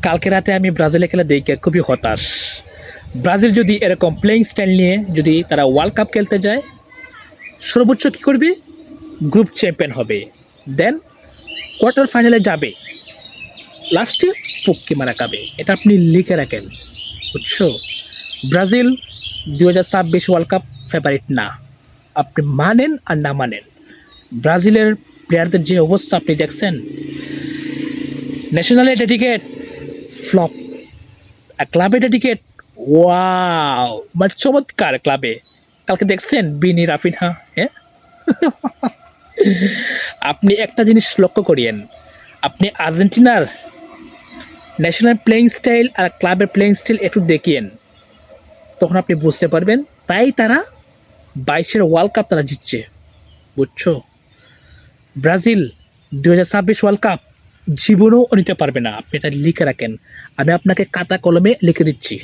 কালকে রাতে আমি ব্রাজিলের খেলা দেখে খুবই হতাশ। ব্রাজিল যদি এরকম প্লেইং স্টাইল নিয়ে যদি তারা ওয়ার্ল্ড কাপ খেলতে যায়, সর্বোচ্চ কী করবে? গ্রুপ চ্যাম্পিয়ন হবে, দেন কোয়ার্টার ফাইনালে যাবে, লাস্টে পক্কি মারা খাবে। এটা আপনি লিখে রাখেন, বুঝছো? ব্রাজিল 2026 ওয়ার্ল্ড কাপ ফেভারিট না, আপনি মানেন আর না মানেন। ব্রাজিলের প্লেয়ারদের যে অবস্থা আপনি দেখছেন, ন্যাশনালে ডেডিকেট ফ্লপ, আর ক্লাবে ডেডিকেট ওয়াও, মানে চমৎকার ক্লাবে। কালকে দেখছেন বিনি রাফিনহা, হ্যাঁ? আপনি একটা জিনিস লক্ষ্য করিয়েন, আপনি আর্জেন্টিনার ন্যাশনাল প্লেইং স্টাইল আর ক্লাবের প্লেইং স্টাইল একটু দেখিয়েন, তখন আপনি বুঝতে পারবেন। তাই তারা 22 ওয়ার্ল্ড কাপ তারা জিতছে, বুঝছো? ব্রাজিল 2026 ওয়ার্ল্ড কাপ জীবনেও নিতে পারবে না, আপনি এটা লিখে রাখেন। আমি আপনাকে খাতা কলমে লিখে দিচ্ছি।